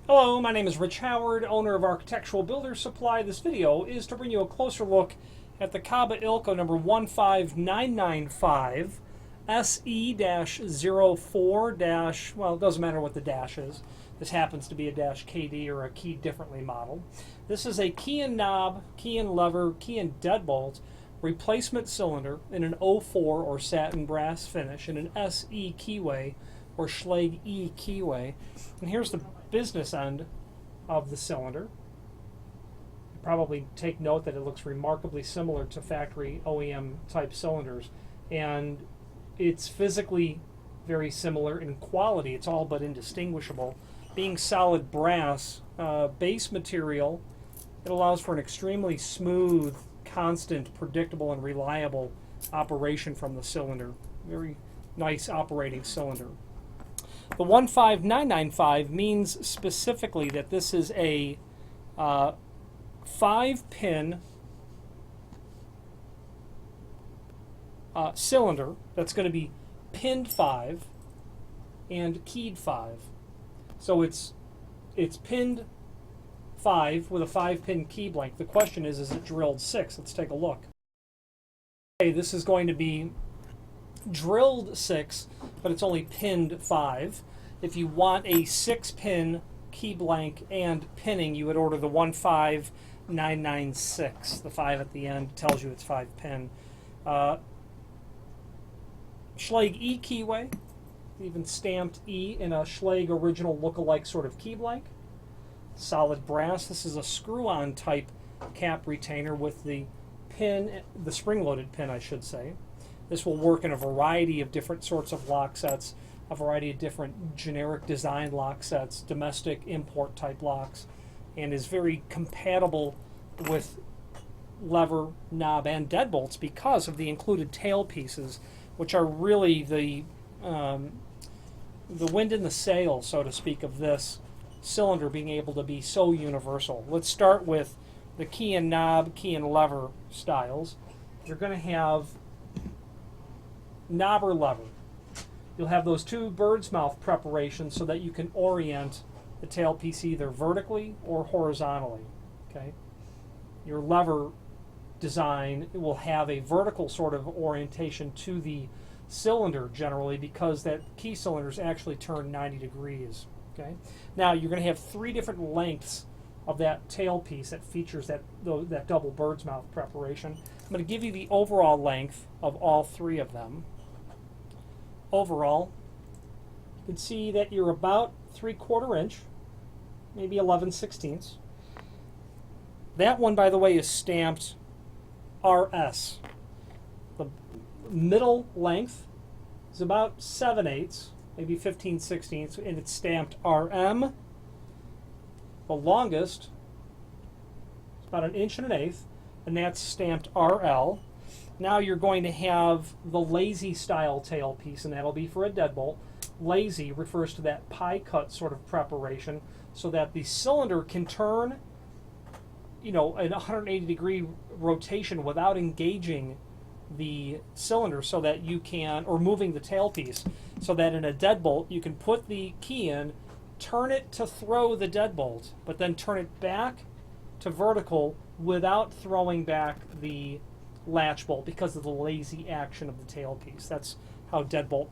Hello, my name is Rich Howard, owner of Architectural Builder Supply. This video is to bring you a closer look at the Kaba Ilco number 15995 SE-04- well, it doesn't matter what the dash is. This happens to be a dash KD or a key differently model. This is a key and knob, key and lever, key and deadbolt replacement cylinder in an 04 or satin brass finish in an SE keyway or Schlage E keyway. And here's the business end of the cylinder. You probably take note that it looks remarkably similar to factory OEM type cylinders, and it's physically very similar in quality. It's all but indistinguishable. Being solid brass base material, it allows for an extremely smooth, constant, predictable, and reliable operation from the cylinder. Very nice operating cylinder. The 15995 means specifically that this is a 5-pin cylinder that's going to be pinned 5 and keyed 5. So it's pinned 5 with a 5-pin key blank. The question is it drilled 6? Let's take a look. Okay, this is going to be drilled 6, but it's only pinned 5. If you want a 6-pin key blank and pinning, you would order the 15996. The 5 at the end tells you it's 5-pin. Schlage E keyway, even stamped E in a Schlage original look-alike sort of key blank. Solid brass. This is a screw-on type cap retainer with the pin, the spring-loaded pin, I should say. This will work in a variety of different sorts of lock sets, a variety of different generic design lock sets, domestic import type locks, and is very compatible with lever, knob, and deadbolts because of the included tail pieces, which are really the wind in the sail, so to speak, of this cylinder being able to be so universal. Let's start with the key and knob, key and lever styles. You're going to have knob or lever. You'll have those two bird's mouth preparations so that you can orient the tailpiece either vertically or horizontally. Okay. Your lever design will have a vertical sort of orientation to the cylinder generally because that key cylinders actually turn 90 degrees. Okay. Now you're going to have 3 different lengths of that tailpiece that features that double bird's mouth preparation. I'm going to give you the overall length of all 3 of them. Overall, you can see that you're about 3/4 inch, maybe 11/16. That one, by the way, is stamped RS. The middle length is about 7/8, maybe 15/16, and it's stamped RM. The longest is about 1 1/8 inches, and that's stamped RL. Now you're going to have the lazy style tailpiece, and that'll be for a deadbolt. Lazy refers to that pie cut sort of preparation so that the cylinder can turn, an 180 degree rotation without engaging the cylinder so that you can, or moving the tailpiece, so that in a deadbolt you can put the key in, turn it to throw the deadbolt, but then turn it back to vertical without throwing back the latch bolt because of the lazy action of the tailpiece. That's how deadbolt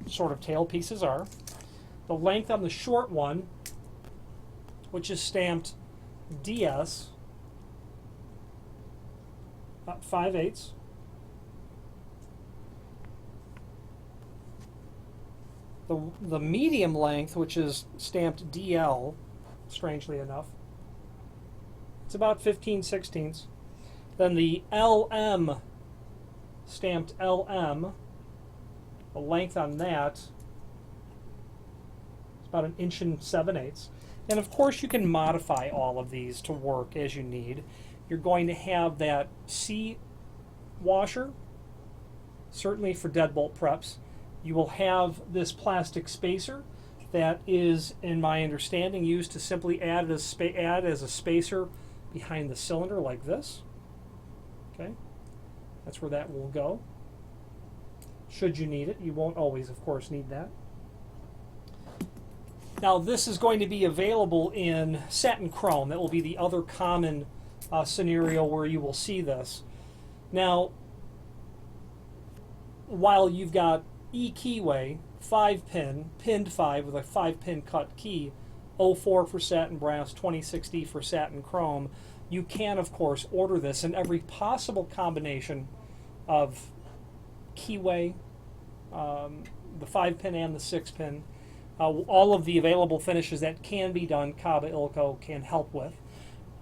sort of tailpieces are. The length on the short one, which is stamped DS, about 5/8. The medium length, which is stamped DL, strangely enough, it's about 15/16. Then the LM, stamped LM, the length on that is about 1 7/8 inches. And of course you can modify all of these to work as you need. You're going to have that C washer, certainly for deadbolt preps. You will have this plastic spacer that is, in my understanding, used to simply add as a spacer behind the cylinder like this. Okay, that's where that will go. Should you need it, you won't always, of course, need that. Now this is going to be available in satin chrome. That will be the other common scenario where you will see this. Now, while you've got E-keyway, 5-pin, pinned 5 with a 5-pin cut key, 04 for satin brass, 2060 for satin chrome, you can, of course, order this in every possible combination of keyway, the 5-pin and the 6-pin. All of the available finishes that can be done, Kaba Ilco can help with.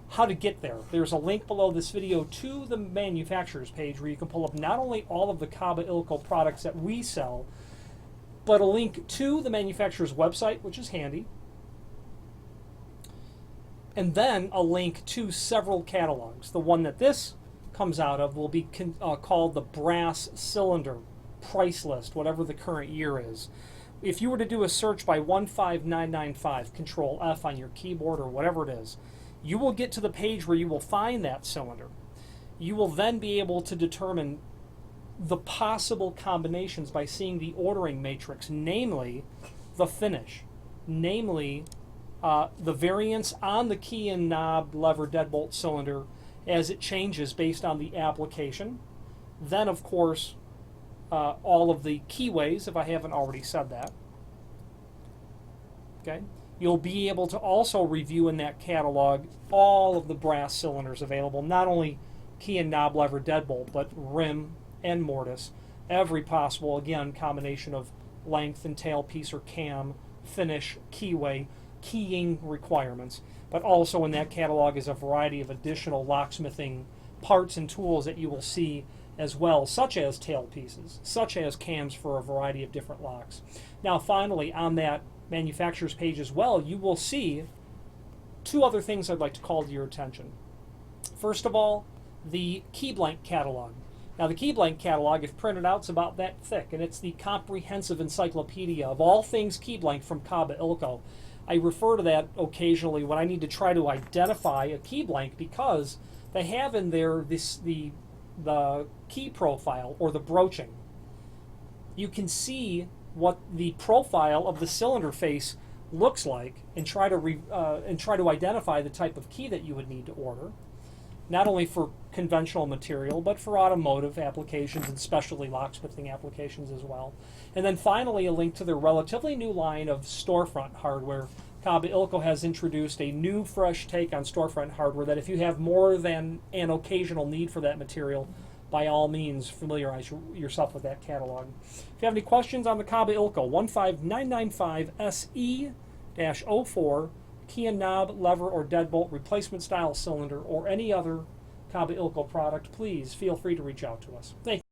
How to get there. There's a link below this video to the manufacturer's page where you can pull up not only all of the Kaba Ilco products that we sell, but a link to the manufacturer's website, which is handy, and then a link to several catalogs. The one that this comes out of will be called the brass cylinder price list, whatever the current year is. If you were to do a search by 15995, Control F on your keyboard or whatever it is, you will get to the page where you will find that cylinder. You will then be able to determine the possible combinations by seeing the ordering matrix, namely the finish, namely the variance on the key and knob lever deadbolt cylinder as it changes based on the application. Then, of course, all of the keyways, if I haven't already said that. Okay. You'll be able to also review in that catalog all of the brass cylinders available, not only key and knob lever deadbolt, but rim and mortise, every possible, again, combination of length and tailpiece or cam, finish, keyway, keying requirements. But also in that catalog is a variety of additional locksmithing parts and tools that you will see as well, such as tailpieces, such as cams for a variety of different locks. Now finally, on that manufacturer's page as well, you will see two other things I'd like to call to your attention. First of all, the key blank catalog. Now the key blank catalog, if printed out, is about that thick, and it's the comprehensive encyclopedia of all things key blank from Kaba Ilco. I refer to that occasionally when I need to try to identify a key blank, because they have in there the key profile or the broaching. You can see what the profile of the cylinder face looks like and try to identify the type of key that you would need to order, not only for conventional material but for automotive applications and specialty locksmithing applications as well. And then finally, a link to their relatively new line of storefront hardware. Kaba Ilco has introduced a new, fresh take on storefront hardware that if you have more than an occasional need for that material, by all means, familiarize yourself with that catalog. If you have any questions on the Kaba Ilco 15995 SE-04 key and knob, lever, or deadbolt replacement style cylinder, or any other Kaba Ilco product, please feel free to reach out to us. Thank you.